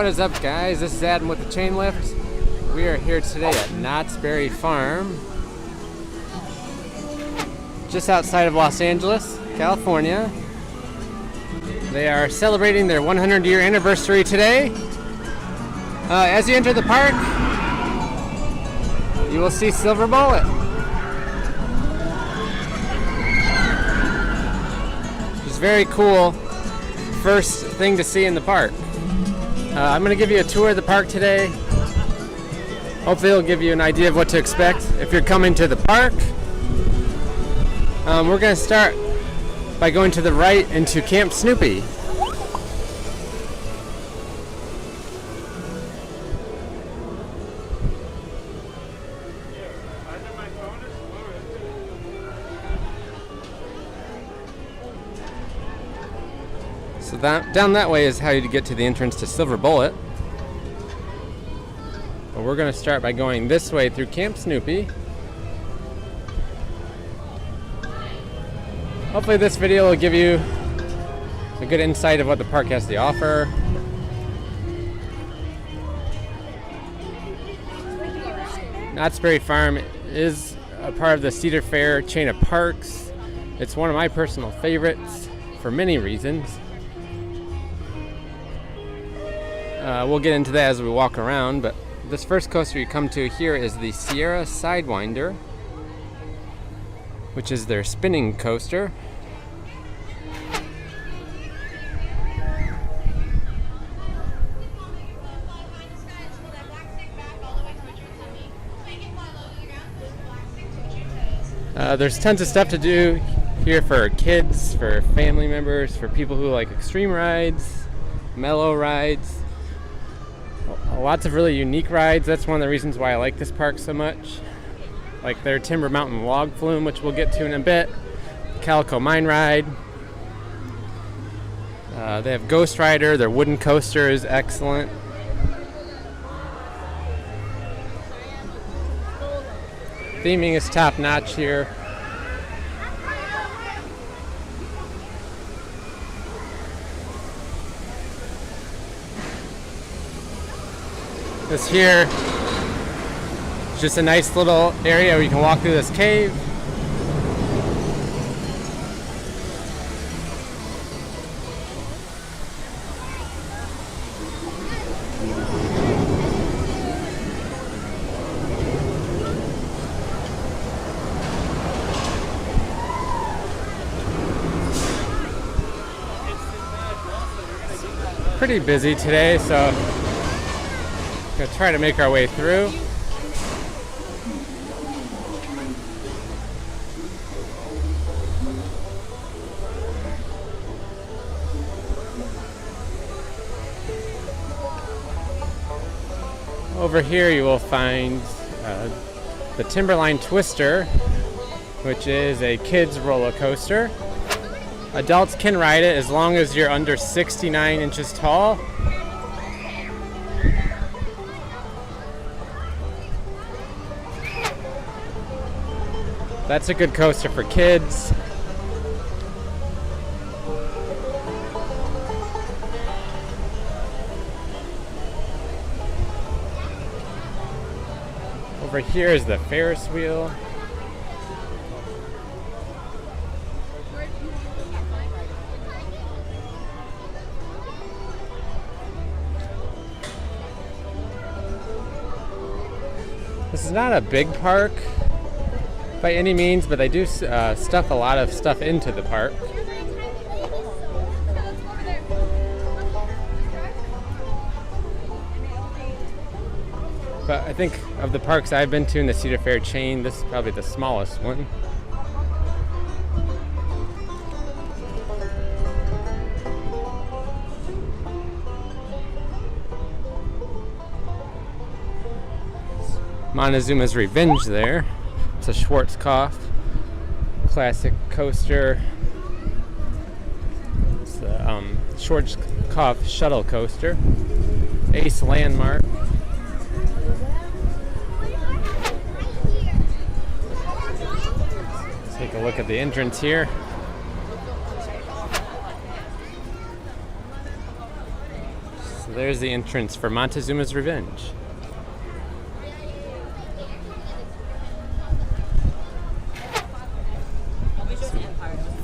What is up, guys? This is Adam with the Chain Lift. We are here today at Knott's Berry Farm, just outside of Los Angeles, California. They are celebrating their 100-year anniversary today. As you enter the park, you will see Silver Bullet. It's very cool. First thing to see in the park. I'm going to give you a tour of the park today. Hopefully it'll give you an idea of what to expect if you're coming to the park. We're going to start by going to the right into Camp Snoopy. So down that way is how you get to the entrance to Silver Bullet. But we're going to start by going this way through Camp Snoopy. Hopefully this video will give you a good insight of what the park has to offer. Knott's Berry Farm is a part of the Cedar Fair chain of parks. It's one of my personal favorites for many reasons. We'll get into that as we walk around, but this first coaster you come to here is the Sierra Sidewinder, which is their spinning coaster. There's tons of stuff to do here for kids, for family members, for people who like extreme rides, mellow rides. Lots of really unique rides. That's one of the reasons why I like this park so much. Like their Timber Mountain Log Flume, which we'll get to in a bit. Calico Mine Ride. They have Ghost Rider. Their wooden coaster is excellent. Theming is top notch here. This here is just a nice little area where you can walk through this cave. Pretty busy today, so we're gonna try to make our way through. Over here you will find the Timberline Twister, which is a kids roller coaster. Adults can ride it as long as you're under 69 inches tall. That's a good coaster for kids. Over here is the Ferris wheel. This is not a big park by any means, but they do stuff a lot of stuff into the park. But I think of the parks I've been to in the Cedar Fair chain, this is probably the smallest one. Montezumas Revenge there. It's a Schwarzkopf classic coaster. It's a Schwarzkopf shuttle coaster. Ace Landmark. Take a look at the entrance here. So there's the entrance for Montezumas Revenge.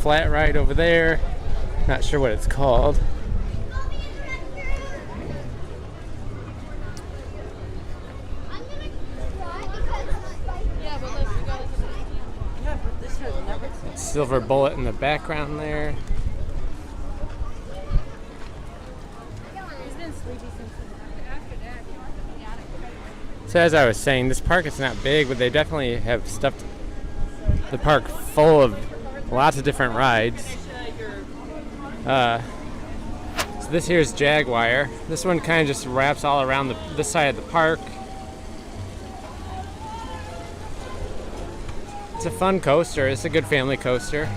Flat ride over there. Not sure what it's called. Silver Bullet in the background there. So as I was saying, this park is not big, but they definitely have stuffed the park full of lots of different rides. So this here is Jaguar. This one kind of just wraps all around this side of the park. It's a fun coaster. It's a good family coaster.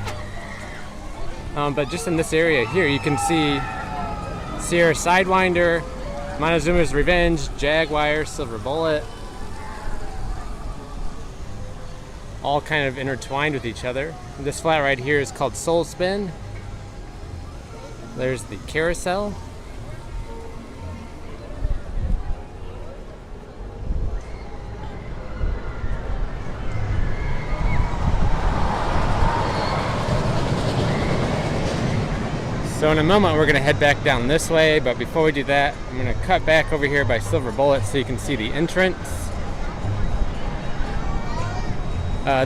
But just in this area here, you can see Sierra Sidewinder, Montezuma's Revenge, Jaguar, Silver Bullet, all kind of intertwined with each other. This flat ride here is called Soul Spin. There's the carousel. So in a moment we're going to head back down this way, but before we do that, I'm going to cut back over here by Silver Bullet so you can see the entrance.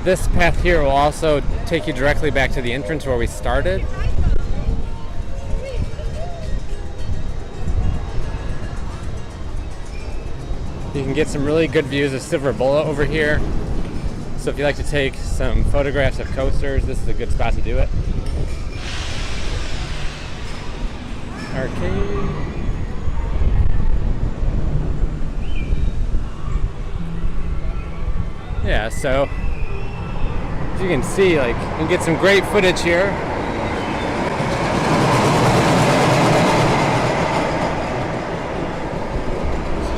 This path here will also take you directly back to the entrance where we started. You can get some really good views of Silver Bullet over here. So if you like to take some photographs of coasters, this is a good spot to do it. Arcade. Yeah, so as you can see, like, you can get some great footage here.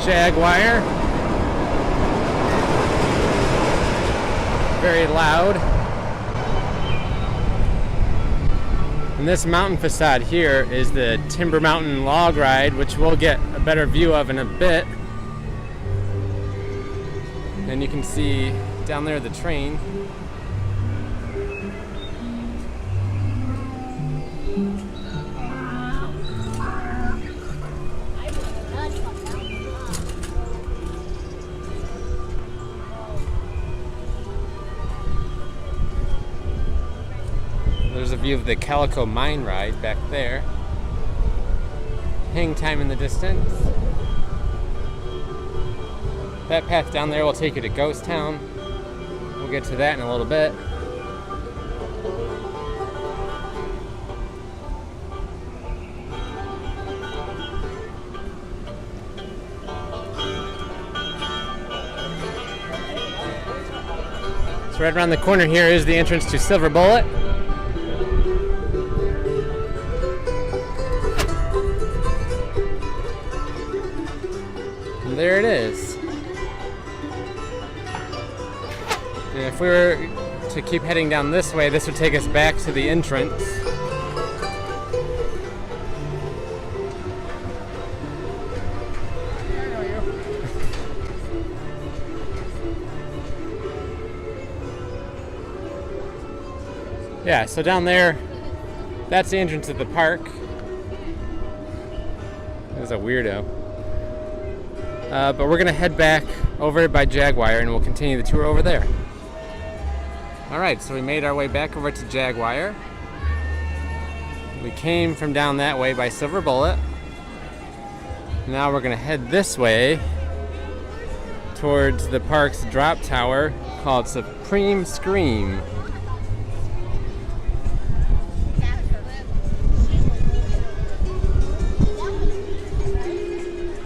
Jaguar. Very loud. And this mountain facade here is the Timber Mountain log ride, which we'll get a better view of in a bit. And you can see down there the train. There's a view of the Calico Mine ride back there. Hang time in the distance. That path down there will take you to Ghost Town. We'll get to that in a little bit. So right around the corner here is the entrance to Silver Bullet. And there it is. And if we were to keep heading down this way, this would take us back to the entrance. Yeah, so down there, that's the entrance of the park. That was a weirdo. But we're gonna head back over by Jaguar and we'll continue the tour over there. Alright, so we made our way back over to Jaguar. We came from down that way by Silver Bullet. Now we're gonna head this way towards the park's drop tower called Supreme Scream.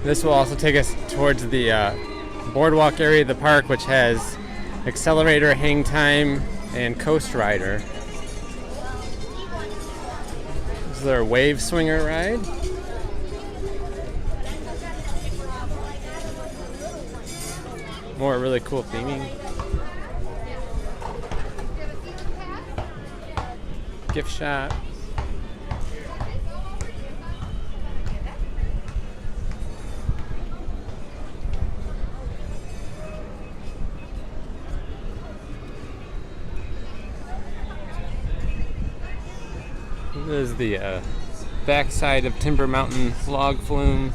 This will also take us towards the boardwalk area of the park, which has accelerator, hang time, and coast rider. This is our wave swinger ride. More really cool theming. Gift shop. This is the backside of Timber Mountain log flume.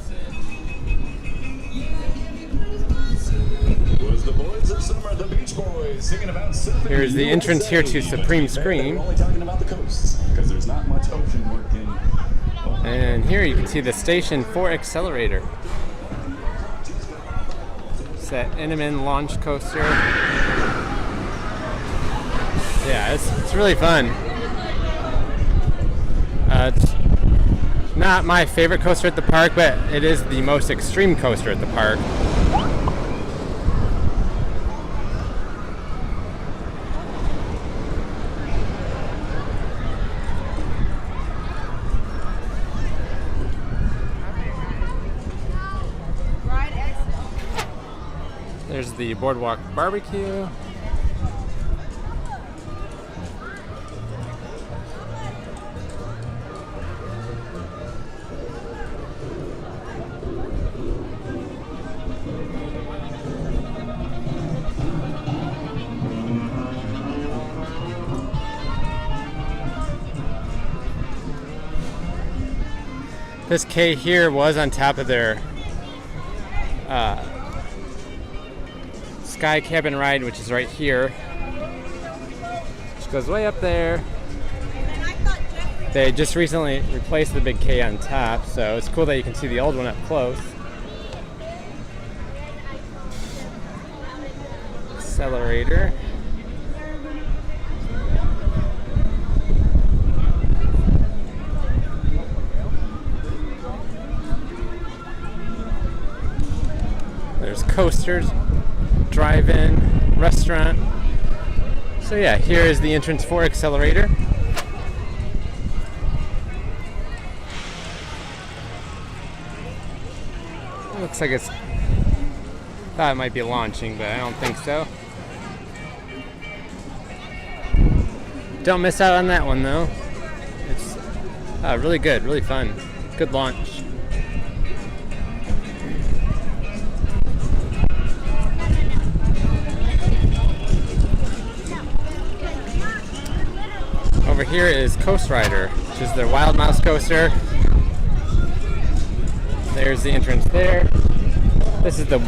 Here's the entrance here to Supreme Scream. And here you can see the Station 4 Accelerator. It's that Intamin launch coaster. Yeah, it's really fun. It's not my favorite coaster at the park, but it is the most extreme coaster at the park. There's the Boardwalk Barbecue. This K here was on top of their Sky Cabin ride, which is right here, which goes way up there. They just recently replaced the big K on top, so it's cool that you can see the old one up close. Accelerator. There's coasters, drive-in, restaurant. So yeah, here is the entrance for Accelerator. It looks like it's, thought it might be launching, but I don't think so. Don't miss out on that one though. It's really good, really fun. Good launch. Over here is Coast Rider, which is their Wild Mouse coaster. There's the entrance there. This is the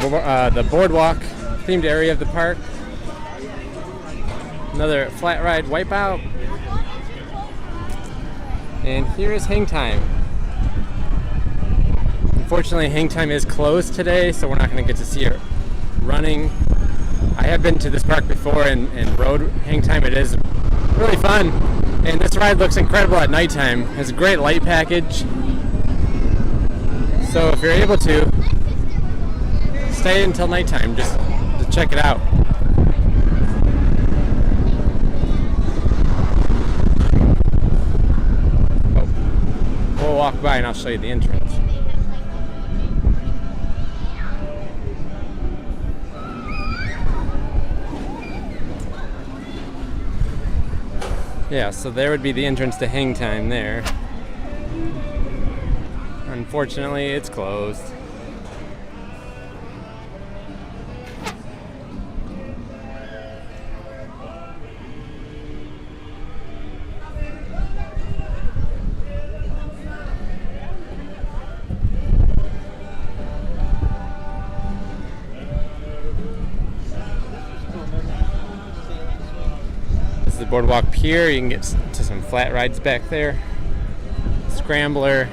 Boardwalk themed area of the park. Another flat ride Wipeout. And here is Hang Time. Unfortunately, Hang Time is closed today, so we're not going to get to see it running. I have been to this park before and rode Hang Time. It is really fun. And this ride looks incredible at nighttime. It has a great light package. So if you're able to, stay until nighttime just to check it out. Oh. We'll walk by and I'll show you the entrance. Yeah, so there would be the entrance to Hang Time there. Unfortunately, it's closed. The Boardwalk Pier, you can get to some flat rides back there. Scrambler,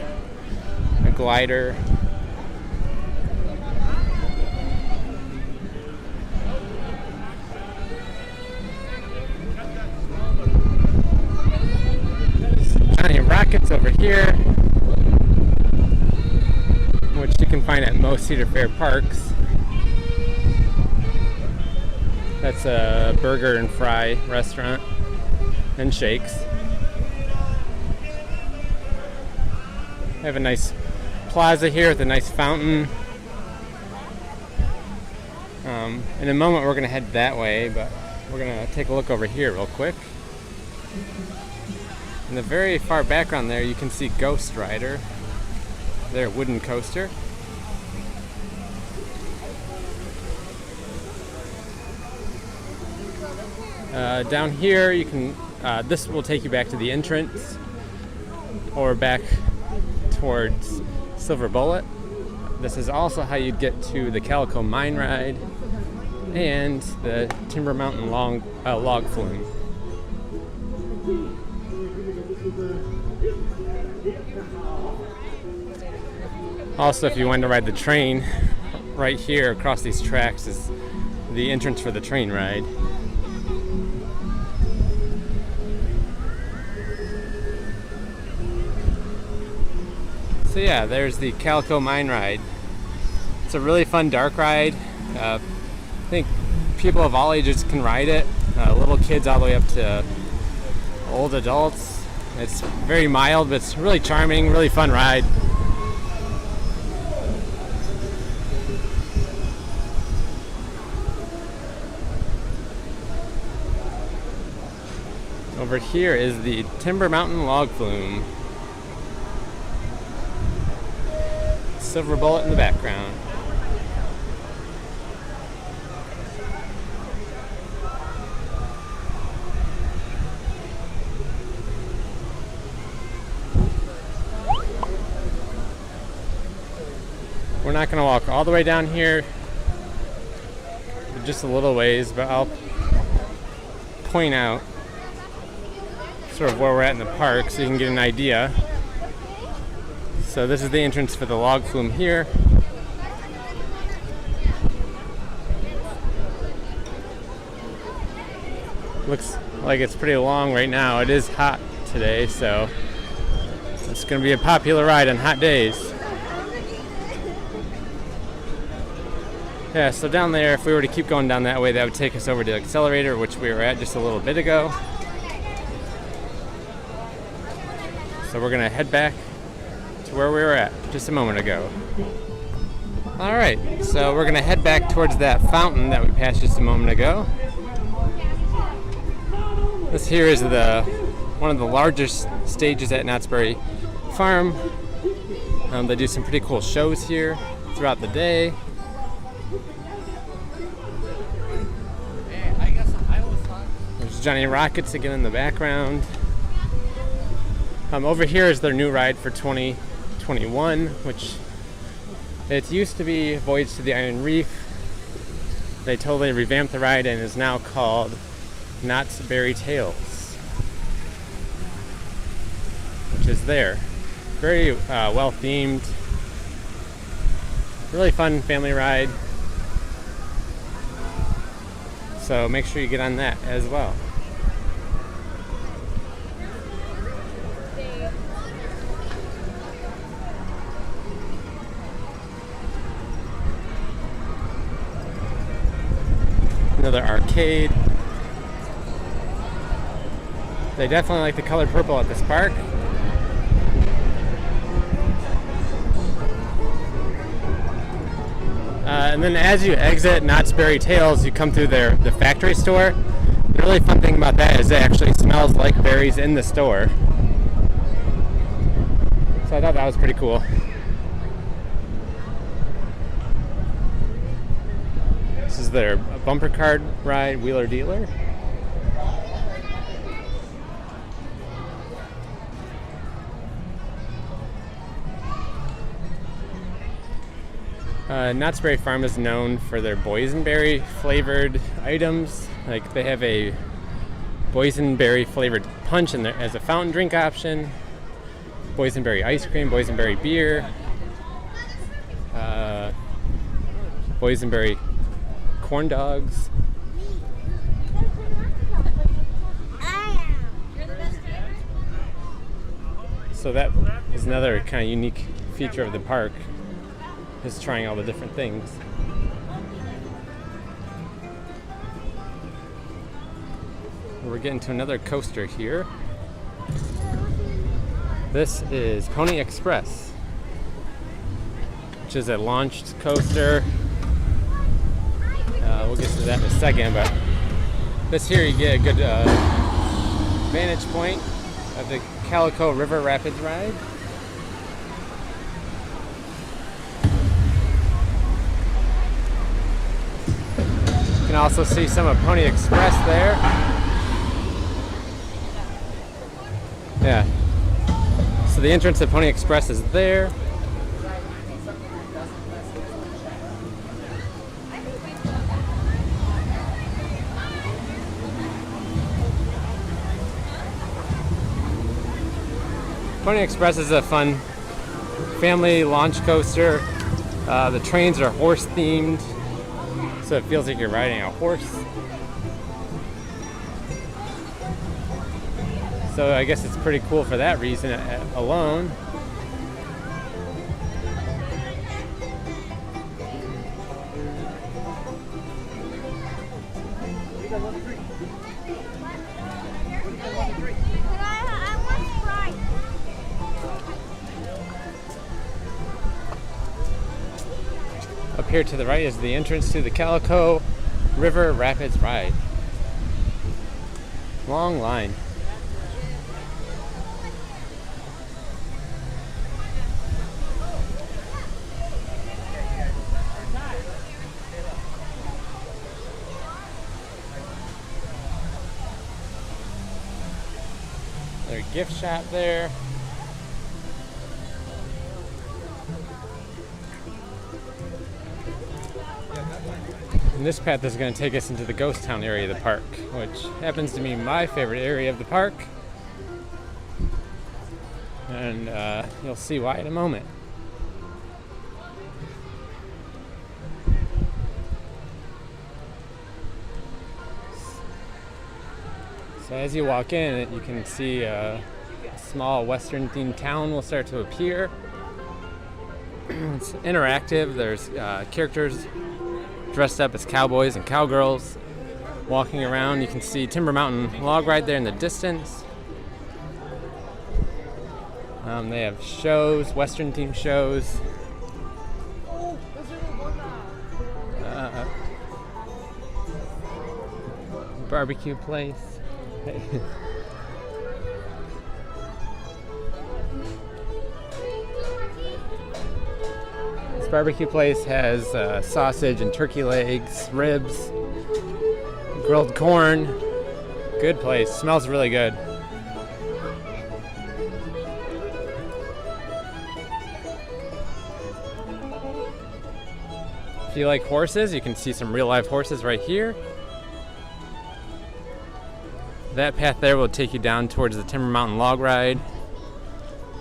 a glider. Giant rockets over here, which you can find at most Cedar Fair parks. That's a burger and fry restaurant and shakes. I have a nice plaza here with a nice fountain. In a moment we're going to head that way, but we're going to take a look over here real quick. In the very far background there you can see Ghost Rider, their wooden coaster. Down here you can, this will take you back to the entrance. or back towards Silver Bullet. This is also how you'd get to the Calico Mine Ride and the Timber Mountain log flume. Also, if you want to ride the train, right here across these tracks is the entrance for the train ride. So yeah, there's the Calico Mine Ride. It's a really fun dark ride. I think people of all ages can ride it. Little kids all the way up to old adults. It's very mild, but it's really charming, really fun ride. Over here is the Timber Mountain log flume. Silver Bullet in the background. We're not going to walk all the way down here, just a little ways, but I'll point out sort of where we're at in the park so you can get an idea. So this is the entrance for the log flume here. Looks like it's pretty long right now. It is hot today, so it's going to be a popular ride on hot days. Yeah, so down there, if we were to keep going down that way, that would take us over to the accelerator, which we were at just a little bit ago. So we're going to head back to where we were at just a moment ago. Alright, so we're going to head back towards that fountain that we passed just a moment ago. This here is one of the largest stages at Knott's Berry Farm. They do some pretty cool shows here throughout the day. There's Johnny Rockets again in the background. Over here is their new ride for 2021, which it used to be Voyage to the Iron Reef. They totally revamped the ride and is now called Knott's Berry Tales, which is there. Very well themed, really fun family ride. So make sure you get on that as well. Another arcade. They definitely like the color purple at this park. And then as you exit Knott's Berry Tales, you come through the factory store. The really fun thing about that is it actually smells like berries in the store. So I thought that was pretty cool. This is their bumper card ride, Wheeler Dealer. Knott's Berry Farm is known for their boysenberry flavored items. Like they have a boysenberry flavored punch in there as a fountain drink option, boysenberry ice cream, boysenberry beer, boysenberry corn dogs. So that is another kind of unique feature of the park, is trying all the different things. We're getting to another coaster here. This is Pony Express, which is a launched coaster. We'll get to that in a second, but this here you get a good vantage point of the Calico River Rapids ride. You can also see some of Pony Express there. Yeah. So the entrance to Pony Express is there. Pony Express is a fun family launch coaster. The trains are horse themed, so it feels like you're riding a horse. So I guess it's pretty cool for that reason alone. Up here to the right is the entrance to the Calico River Rapids ride. Long line. There's a gift shop there. And this path is going to take us into the ghost town area of the park, which happens to be my favorite area of the park. And you'll see why in a moment. So as you walk in, you can see a small Western themed town will start to appear. It's interactive. There's characters dressed up as cowboys and cowgirls walking around. You can see Timber Mountain log ride there in the distance. They have shows, Western themed shows. Barbecue place. This barbecue place has sausage and turkey legs, ribs, grilled corn. Good place. Smells really good. If you like horses, you can see some real live horses right here. That path there will take you down towards the Timber Mountain log ride.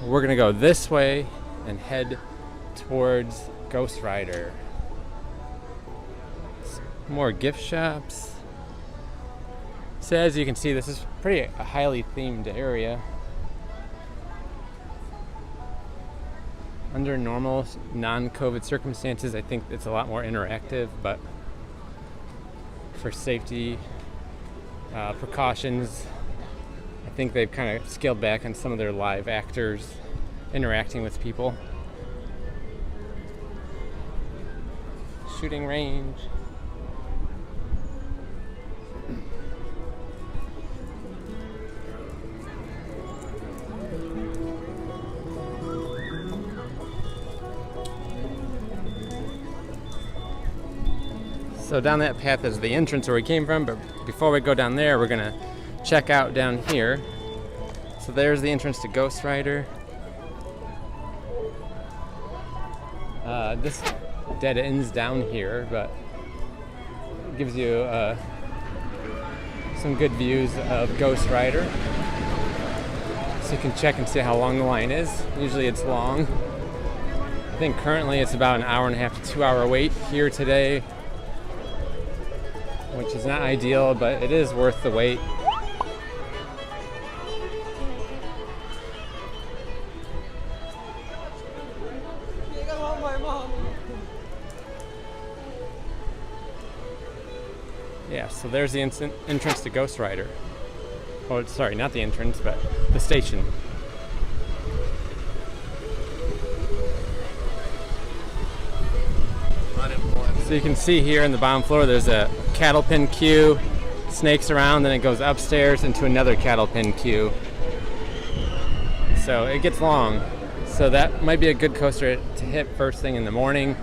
We're gonna go this way and head towards Ghost Rider. More gift shops. So as you can see, this is pretty a highly themed area. Under normal non-COVID circumstances, I think it's a lot more interactive, but for safety precautions, I think they've kind of scaled back on some of their live actors interacting with people. Shooting range. So down that path is the entrance where we came from, but before we go down there, we're gonna check out down here. So there's the entrance to Ghost Rider. This dead ends down here, but it gives you some good views of Ghost Rider. So you can check and see how long the line is. Usually it's long. I think currently it's about an hour and a half to 2 hour wait here today, which is not ideal, but it is worth the wait. Yeah, so there's the entrance to Ghost Rider. Oh, sorry, not the entrance, but the station. So you can see here in the bottom floor, there's a cattle pen queue, snakes around, then it goes upstairs into another cattle pen queue. So it gets long. So that might be a good coaster to hit first thing in the morning,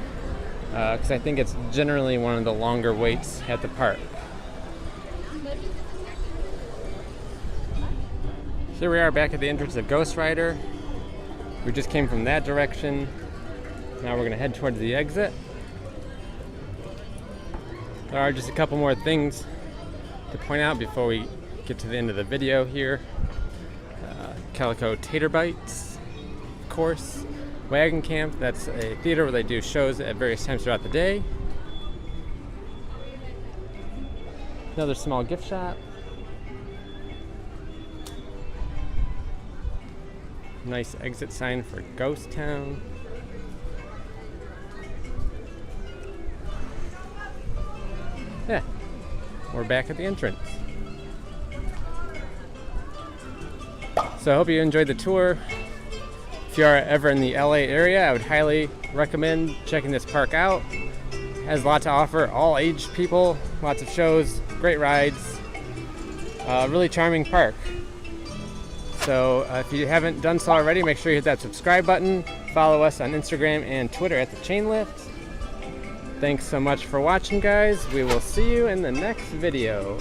because I think it's generally one of the longer waits at the park. Here we are back at the entrance of Ghost Rider. We just came from that direction. Now we're gonna head towards the exit. There are just a couple more things to point out before we get to the end of the video here. Calico Tater Bites, of course. Wagon Camp, that's a theater where they do shows at various times throughout the day. Another small gift shop. Nice exit sign for Ghost Town. Yeah, we're back at the entrance. So I hope you enjoyed the tour. If you are ever in the LA area, I would highly recommend checking this park out. It has a lot to offer, all age people, lots of shows, great rides, really charming park. So if you haven't done so already, make sure you hit that subscribe button. Follow us on Instagram and Twitter at The Chain Lift. Thanks so much for watching, guys. We will see you in the next video.